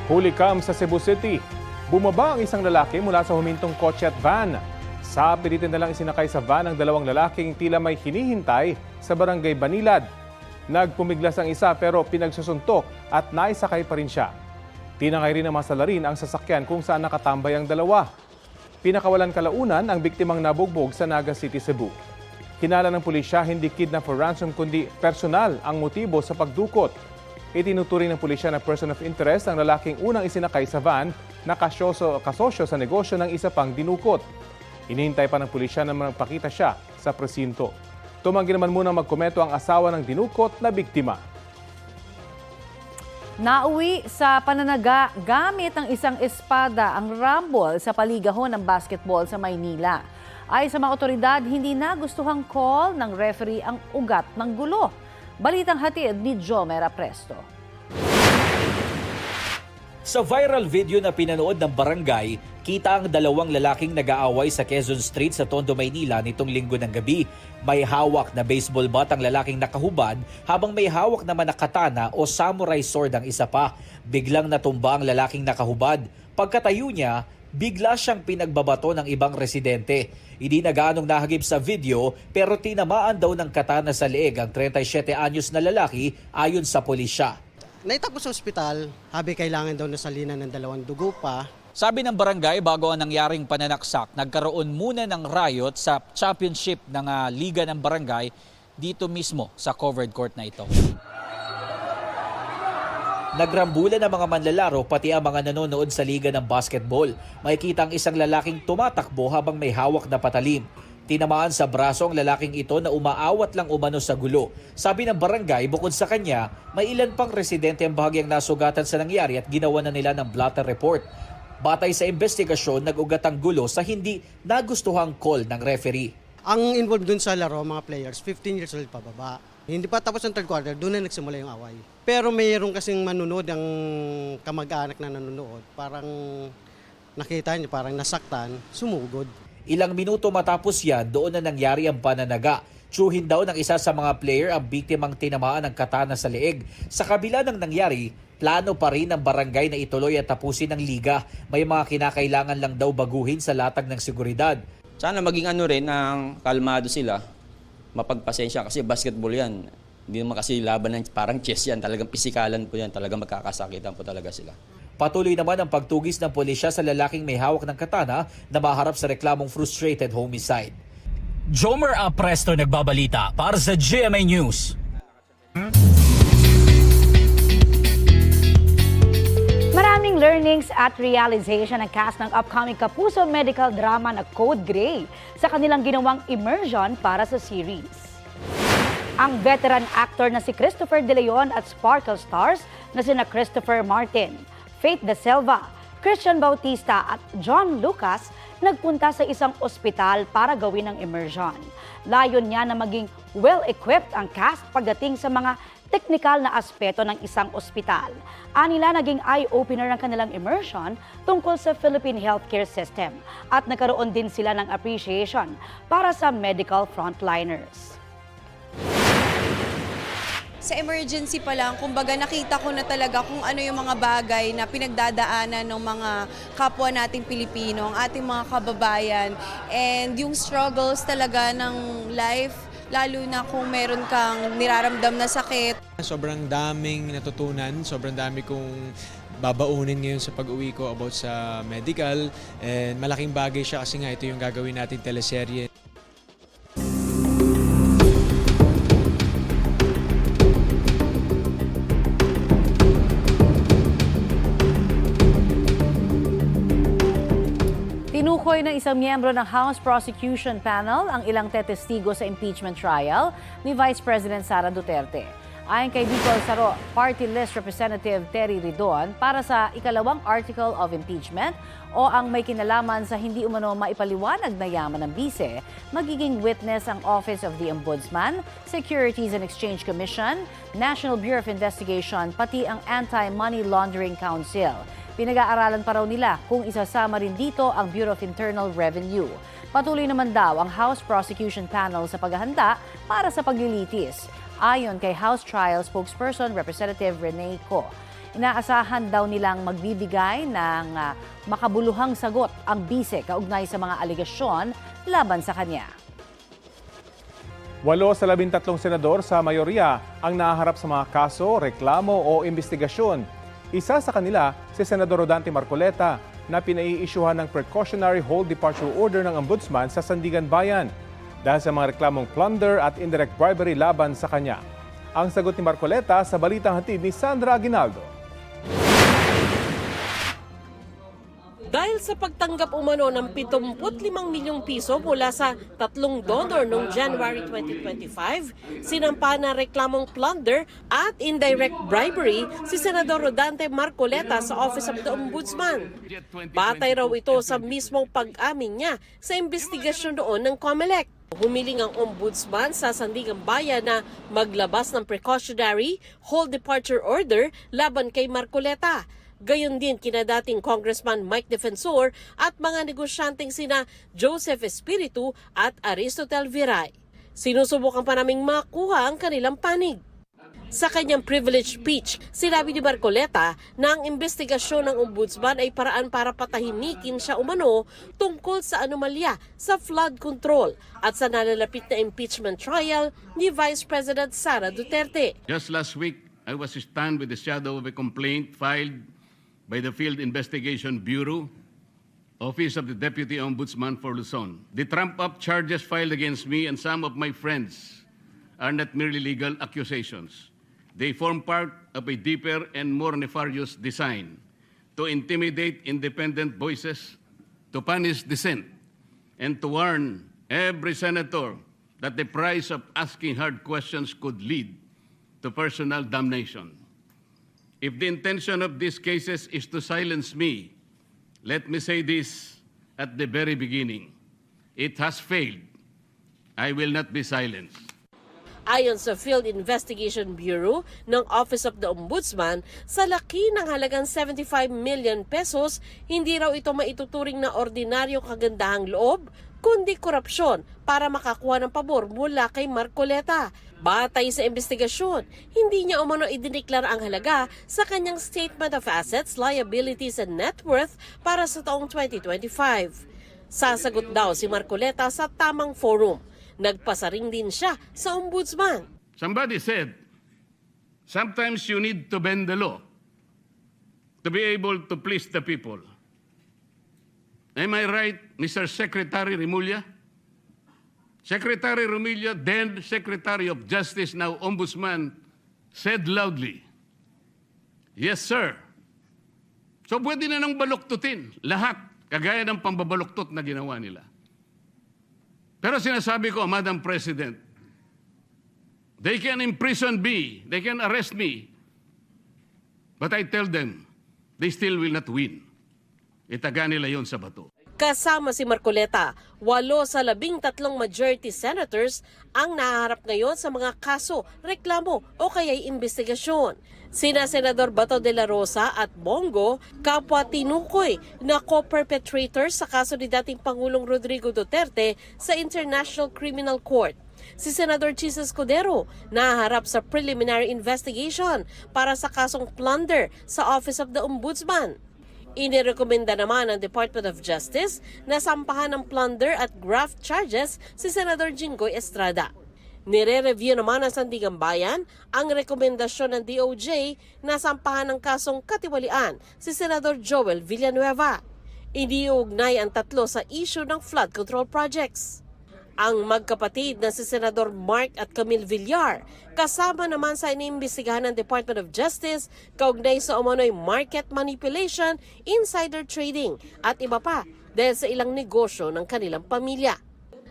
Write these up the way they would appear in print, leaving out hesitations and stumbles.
Hulikam sa Cebu City. Bumaba ang isang lalaki mula sa humintong kotse at van. Sa pilitin na lang isinakay sa van ang dalawang lalaking tila may hinihintay sa barangay Banilad. Nagpumiglas ang isa pero pinagsusuntok at naisakay pa rin siya. Tinangay rin ng mga salarin ang sasakyan kung saan nakatambay ang dalawa. Pinakawalan kalaunan ang biktimang nabugbog sa Naga City, Cebu. Hinala ng pulisya hindi kidnap for ransom kundi personal ang motibo sa pagdukot. Itinuturing ng pulisya na person of interest ang lalaking unang isinakay sa van na kasosyo sa negosyo ng isa pang dinukot. Hinihintay pa ng pulisya na magpakita siya sa presinto. Tumanggi naman muna magkomento ang asawa ng dinukot na biktima. Nauwi sa pananaga gamit ang isang espada ang rumble sa paligahon ng basketball sa Maynila. Ayon sa mga otoridad, hindi nagustuhang call ng referee ang ugat ng gulo. Balitang hatid ni Jomera Presto. Sa viral video na pinanood ng barangay, kita ang dalawang lalaking nag-aaway sa Quezon Street sa Tondo, Maynila nitong linggo ng gabi. May hawak na baseball bat ang lalaking nakahubad habang may hawak naman na katana o samurai sword ang isa pa. Biglang natumba ang lalaking nakahubad. Pagkatayo niya, bigla siyang pinagbabato ng ibang residente. Hindi na gaanong nahagip sa video pero tinamaan daw ng katana sa leeg ang 37 anyos na lalaki ayon sa pulisya. Naitakbo sa ospital, habi kailangan daw nasalinan ng 2 dugo pa. Sabi ng barangay, bago ang nangyaring pananaksak, nagkaroon muna ng riot sa championship ng liga ng barangay dito mismo sa covered court na ito. Nagrambulan ang mga manlalaro pati ang mga nanonood sa liga ng basketball. Makikita ang isang lalaking tumatakbo habang may hawak na patalim. Tinamaan sa braso ang lalaking ito na umaawat lang umano sa gulo. Sabi ng barangay, bukod sa kanya, may ilan pang residente ang bahagyang nasugatan sa nangyari at ginawa na nila ng blotter report. Batay sa investigasyon, nag-ugat ang gulo sa hindi nagustuhang call ng referee. Ang involved dun sa laro, mga players, 15 years old pababa. Hindi pa tapos ang third quarter, doon na nagsimula yung away. Pero mayroon kasing manunod ang kamag-anak na nanonood. Parang nakita niya, parang nasaktan, sumugod. Ilang minuto matapos yan, doon na nangyari ang pananaga. Tsuhin daw ng isa sa mga player ang biktimang tinamaan ng katana sa leeg. Sa kabila ng nangyari, plano pa rin ng barangay na ituloy at tapusin ang liga. May mga kinakailangan lang daw baguhin sa latag ng seguridad. Sana maging rin ng kalmado sila, mapagpasensya kasi basketball yan. Hindi naman kasi laban ng parang chess yan, talagang pisikalan po yan, talagang magkakasakitan po talaga sila. Patuloy naman ang pagtugis ng pulisya sa lalaking may hawak ng katana na maharap sa reklamong frustrated homicide. Jomer Presto nagbabalita para sa GMA News. Maraming learnings at realization ang cast ng upcoming Kapuso medical drama na Code Grey sa kanilang ginawang immersion para sa series. Ang veteran actor na si Christopher De Leon at Sparkle Stars na sina Christopher Martin, Faith De Silva, Christian Bautista at John Lucas nagpunta sa isang ospital para gawin ang immersion. Layon niya na maging well-equipped ang cast pagdating sa mga teknikal na aspeto ng isang ospital. Anila naging eye-opener ang kanilang immersion tungkol sa Philippine healthcare system at nagkaroon din sila ng appreciation para sa medical frontliners. Sa emergency pa lang, kumbaga nakita ko na talaga kung ano yung mga bagay na pinagdadaanan ng mga kapwa nating Pilipino, ang ating mga kababayan, and yung struggles talaga ng life, lalo na kung meron kang niraramdam na sakit. Sobrang daming natutunan, sobrang dami kong babaunin ngayon sa pag-uwi ko about sa medical, and malaking bagay siya kasi nga ito yung gagawin natin teleserye. Tinukoy ng isang miyembro ng House Prosecution Panel ang ilang tetestigo sa impeachment trial ni Vice President Sara Duterte. Ayon kay Bicol Saro Party List Representative Terry Ridon, para sa ikalawang article of impeachment o ang may kinalaman sa hindi umano maipaliwanag na yaman ng bise, magiging witness ang Office of the Ombudsman, Securities and Exchange Commission, National Bureau of Investigation, pati ang Anti-Money Laundering Council. Pinag-aaralan pa raw nila kung isasama rin dito ang Bureau of Internal Revenue. Patuloy naman daw ang House Prosecution Panel sa paghahanda para sa paglilitis. Ayon kay House Trial spokesperson Representative Rene Co. Inaasahan daw nilang magbibigay ng makabuluhang sagot ang bise kaugnay sa mga alegasyon laban sa kanya. 8 sa 13 senador sa mayorya ang nahaharap sa mga kaso, reklamo o investigasyon. Isa sa kanila si Senador Rodante Marcoleta na pinai-isyuhan ng precautionary hold departure order ng Ombudsman sa Sandigan Bayan dahil sa mga reklamong plunder at indirect bribery laban sa kanya. Ang sagot ni Marcoleta sa balitang hatid ni Sandra Aguinaldo. Dahil sa pagtanggap umano ng 75 milyong piso mula sa 3 donor noong January 2025, sinampa na reklamong plunder at indirect bribery si Senador Rodante Marcoleta sa Office of the Ombudsman. Batay raw ito sa mismong pag-amin niya sa investigasyon noon ng COMELEC. Humiling ang Ombudsman sa Sandigan Bayan na maglabas ng precautionary hold departure order laban kay Marcoleta. Gayon din kina dating Congressman Mike Defensor at mga negosyanteng sina Joseph Espiritu at Aristotel Viray. Sinusubukan pa naming makuha ang kanilang panig. Sa kanyang privilege speech, sinabi ni Marcoleta na ang investigasyon ng Ombudsman ay paraan para patahimikin siya umano tungkol sa anomalya sa flood control at sa nalalapit na impeachment trial ni Vice President Sara Duterte. Just last week, I was stunned with the shadow of a complaint filed by the Field Investigation Bureau, Office of the Deputy Ombudsman for Luzon. The trump-up charges filed against me and some of my friends are not merely legal accusations. They form part of a deeper and more nefarious design to intimidate independent voices, to punish dissent, and to warn every senator that the price of asking hard questions could lead to personal damnation. If the intention of these cases is to silence me, let me say this at the very beginning. It has failed. I will not be silenced. Ayon sa Field Investigation Bureau ng Office of the Ombudsman, sa laki ng halagang 75 million pesos, hindi raw ito maituturing na ordinaryong kagandahang loob, kundi korupsyon para makakuha ng pabor mula kay Marcoleta. Batay sa investigasyon, hindi niya umano idineklara ang halaga sa kanyang Statement of Assets, Liabilities and Net Worth para sa taong 2025. Sasagot daw si Marcoleta sa tamang forum. Nagpasaring din siya sa Ombudsman. Somebody said, sometimes you need to bend the law to be able to please the people. Am I right, Mr. Secretary Remulla? Secretary Remulla, then Secretary of Justice, now Ombudsman, said loudly, yes, sir. So pwede na nang baluktutin lahat, kagaya ng pambabaluktot na ginawa nila. Pero sinasabi ko, Madam President, they can imprison me, they can arrest me, but I tell them, they still will not win. Itaga nila yon sa bato. Kasama si Marcoleta, 8 sa 13 majority senators ang naharap ngayon sa mga kaso, reklamo o kaya'y investigasyon. Sina Senador Bato de la Rosa at Bongo, kapwa tinukoy na co-perpetrators sa kaso ni dating Pangulong Rodrigo Duterte sa International Criminal Court. Si Senador Chis Escudero naharap sa preliminary investigation para sa kasong plunder sa Office of the Ombudsman. Inirekomenda naman ng Department of Justice na sampahan ng plunder at graft charges si Senador Jinggoy Estrada. Nire-review naman ng Sandigan Bayan ang rekomendasyon ng DOJ na sampahan ng kasong katiwalian si Senador Joel Villanueva. Iniugnay ang 3 sa issue ng flood control projects. Ang magkapatid na si Senador Mark at Camille Villar kasama naman sa iniimbestigahan ng Department of Justice kaugnay sa umano'y market manipulation, insider trading at iba pa dahil sa ilang negosyo ng kanilang pamilya.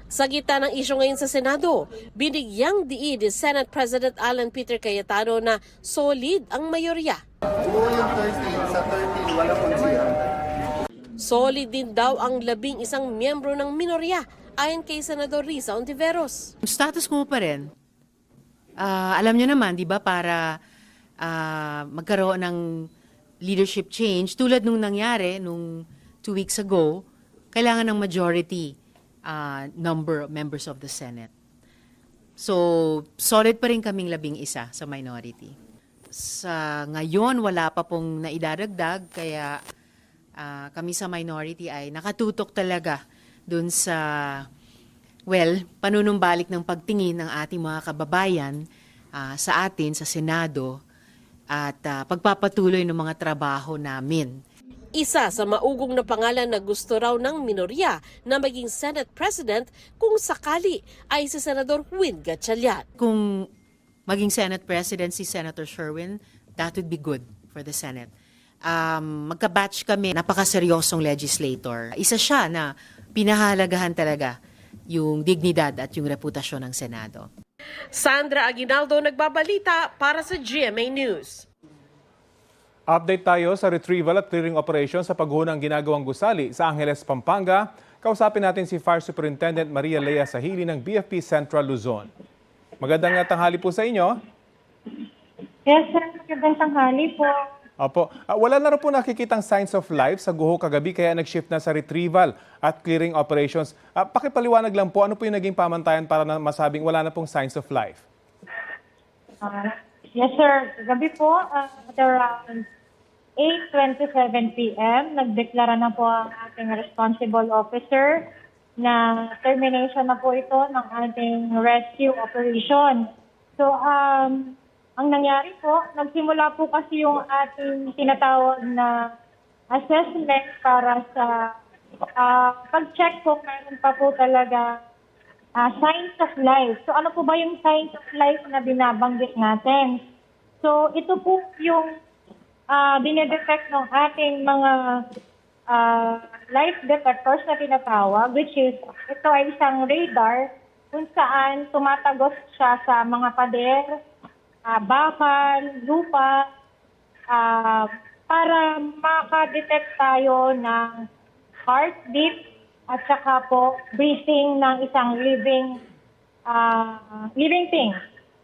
Sa gitna ng isyu ngayon sa Senado, binigyang diin ni Senate President Alan Peter Cayetano na solid ang mayorya. Solid din daw ang 11 miyembro ng minorya ayon kay Senador Risa Ontiveros. Status quo pa rin. Alam nyo naman, di ba, para magkaroon ng leadership change, tulad nung nangyari nung 2 weeks ago, kailangan ng majority number of members of the Senate. So, solid pa rin kaming 11 sa minority. sa ngayon wala pa pong naidadagdag, kaya kami sa minority ay nakatutok talaga dun sa, panunumbalik ng pagtingin ng ating mga kababayan sa atin, sa Senado, at pagpapatuloy ng mga trabaho namin. Isa sa maugong na pangalan na gusto raw ng minorya na maging Senate President kung sakali ay si Senador Win Gatchalian. Kung maging Senate President si Senator Sherwin, that would be good for the Senate. Magka-batch kami, napakaseryosong legislator. Isa siya na pinahalagahan talaga yung dignidad at yung reputasyon ng Senado. Sandra Aguinaldo nagbabalita para sa GMA News. Update tayo sa retrieval at clearing operation sa paghunang ginagawang gusali sa Angeles, Pampanga. Kausapin natin si Fire Superintendent Maria Lea Sahili ng BFP Central Luzon. Magandang tanghali po sa inyo. Yes, sir. Magandang tanghali po. Opo. Wala na rin po nakikitang signs of life sa guho kagabi kaya nag-shift na sa retrieval at clearing operations. Pakipaliwanag lang po, ano po yung naging pamantayan para na masabing wala na pong signs of life? Yes, sir. Gabi po, at around 8:27 p.m., nagdeklara na po ang ating responsible officer na termination na po ito ng ating rescue operation. So, ang nangyari po, nagsimula po kasi yung ating tinatawag na assessment para sa pag-check kung meron pa po talaga signs of life. So ano po ba yung signs of life na binabanggit natin? So ito po yung dinedetect ng ating mga life detectors na tinatawag, which is ito ay isang radar kung saan tumatagos siya sa mga pader, bakal, lupa, para makadetect tayo ng heartbeat at saka po breathing ng isang living thing.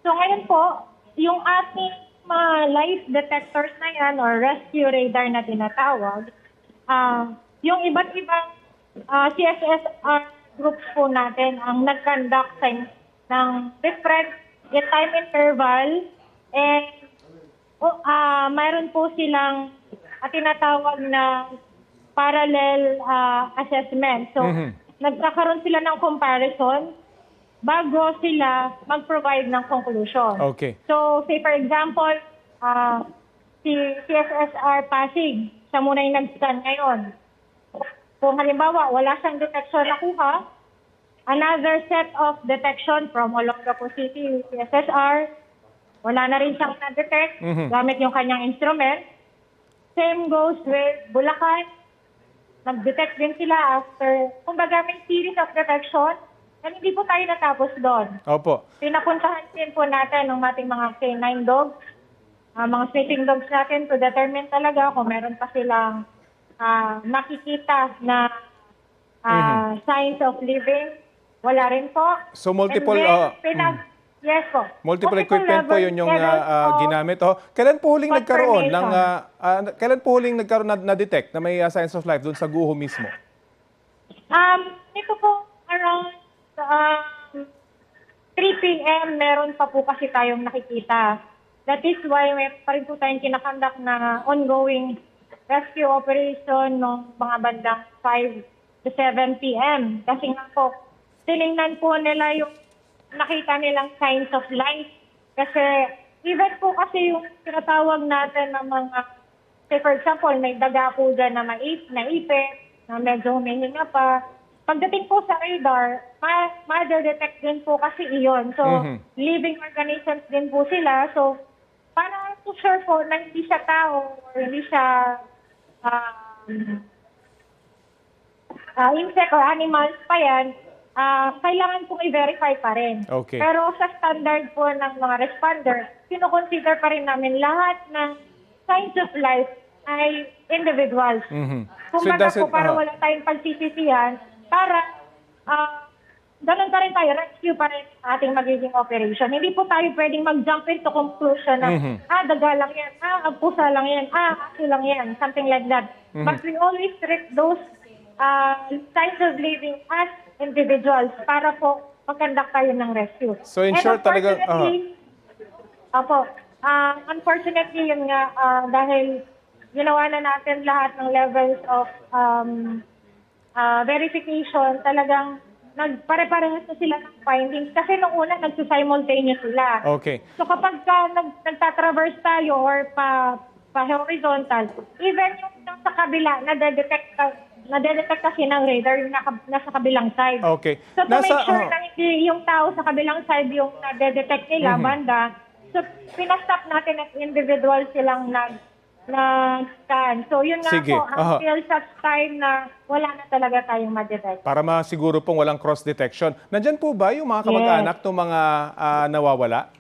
So ngayon po, yung ating mga life detectors na yan or rescue radar na tinatawag, yung iba't ibang CSSR groups po natin ang nag-conduct ng different time interval and mayroon po silang tinatawag na parallel assessment. So, nagkakaroon sila ng comparison bago sila mag-provide ng conclusion. Okay. So, say for example, si CSSR Pasig, siya muna yung nag-scan ngayon. Kung halimbawa, wala siyang detection nakuha, another set of detection from Olongapo City, CSSR, wala na rin siyang na-detect gamit yung kanyang instrument. Same goes with Bulacan. Nag-detect din sila after, kumbaga may series of detection, and hindi po tayo natapos doon. Opo. Pinapuntahan din po natin ng ating mga canine dogs, mga sniffing dogs natin to determine talaga kung meron pa silang nakikita na signs of living. Wala rin po. So multiple And then, yes po. multiple equipment po yun yung ginamit. Kailan po huling nagkaroon ng na-detect na may signs of life doon sa guho mismo? Ito po around 3 p.m. meron pa po kasi tayong nakikita. That is why may pa rin po tayong kinakandak na ongoing rescue operation ng mga bandang 5 to 7 p.m. Kasi nga po, tinignan po nila yung nakita nilang signs of life. Kasi even po kasi yung tinatawag natin ng mga, say for example, may daga po dyan na naipit, na medyo humihinga pa. Pagdating po sa radar, ma-detect din po kasi iyon. So, living organisms din po sila. So, para to sure po na hindi siya tao or hindi siya insect or animals pa yan, kailangan pong i-verify pa rin. Okay. Pero sa standard po ng mga responder, kino-consider pa rin namin lahat ng signs of life ay individuals. Kumbaga po para wala tayong pagsisisihan, para ganun pa rin tayo, rescue pa rin ating magiging operation. Hindi po tayo pwedeng mag-jump into conclusion na, daga lang yan, pusa lang yan, aso lang yan, something like that. But we always treat those signs of living as individuals para po mag-conduct tayo ng rescue. So in short talaga... Opo, Unfortunately, yun nga, dahil ginawa na natin lahat ng levels of verification, talagang nagpare-parehas na sila ng findings. Kasi nung una, nagsisimultaneous sila. Okay. So kapag nagtatraverse tayo or pa-horizontal, even yung nasa kabila, nadedetect kasi ng radar yung nasa kabilang side. Okay. So to make sure na hindi yung tao sa kabilang side yung nadedetect nila, banda, so pinastop natin at individual silang nag-scan. So yun nga Sige. po, until such time na wala na talaga tayong ma-detect. Para masiguro pong walang cross-detection. Nandyan po ba yung mga kamag-anak ng mga nawawala?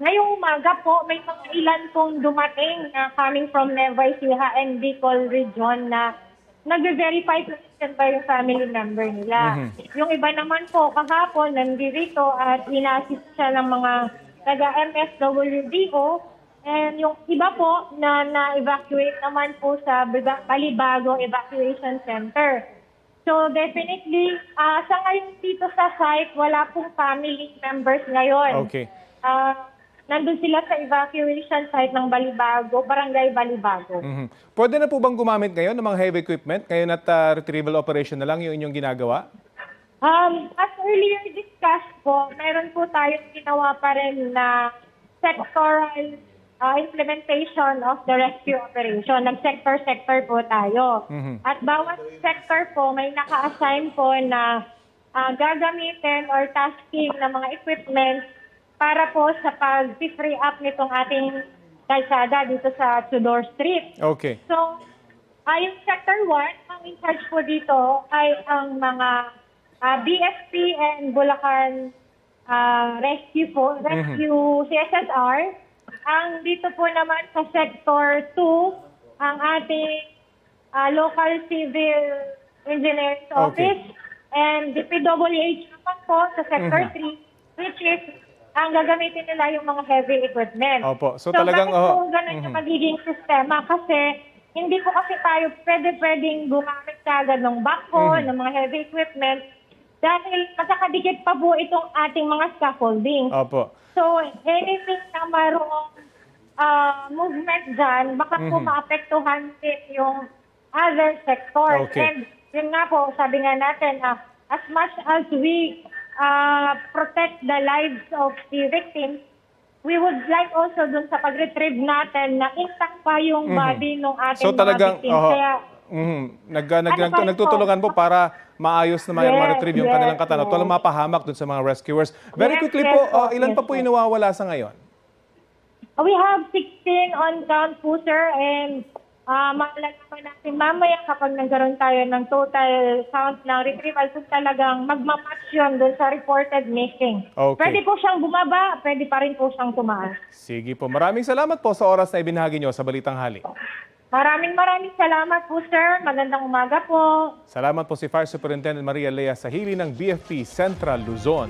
Ngayong umaga po, may mga ilan pong dumating na coming from Nueva Ecija and Bicol region na nag-verify kung ba yung family member nila. Yung iba naman po, kahapon, nandito at ina-assist siya ng mga taga-MSWDO. And yung iba po na-evacuate naman po sa Balibago Evacuation Center. So definitely, sa ngayon dito sa site, wala pong family members ngayon. Okay. Nandun sila sa evacuation site ng Balibago, Barangay Balibago. Pwede na po bang gumamit ngayon ng mga heavy equipment? Ngayon at retrieval operation na lang yung inyong ginagawa? As earlier discussed po, mayroon po tayong ginawa pa rin na sectoral implementation of the rescue operation. Nag-sector-sector po tayo. At bawat sector po may naka-assign po na gagamitin or tasking ng mga equipment para po sa pag-free up nitong ating kalsada dito sa Tudor Street. Okay. So, yung Sector 1, ang in-charge po dito ay ang mga BFP and Bulacan Rescue CSSR. Ang dito po naman sa Sector 2, ang ating Local Civil Engineers Office and DPWH naman po sa Sector 3, which is ang gagamitin nila yung mga heavy equipment. Opo. So bakit talagang po ganun yung magiging sistema? Kasi hindi po kasi tayo pwedeng gumamit kagad ng backbone, ng mga heavy equipment dahil magkakadikit pa po itong ating mga scaffolding. Opo. So anything na mayroong movement dyan, baka po maapektuhan din yung other sectors. Okay. And yun nga po, sabi nga natin, as much as we protect the lives of the victims, we would like also dun sa pag-retrieve natin na intact pa yung body ng ating So mga talagang victims. Kaya, nagtutulungan po para maayos na ma-retrieve yung kanilang katawan at walang mapahamak dun sa mga rescuers. Very quickly po, ilan pa po yung nawawala sa ngayon? we have 16 on count po, sir, and malalaman natin mamaya kapag nagkaroon tayo ng total count ng retrieval kung talagang magmamatch yun doon sa reported missing. Okay. Pwede po siyang bumaba, pwede pa rin po siyang tumaas. Sige po. Maraming salamat po sa oras na ibinahagi nyo sa Balitang Hali. Maraming salamat po, sir. Magandang umaga po. Salamat po si Fire Superintendent Maria Lea Sahili ng BFP Central Luzon.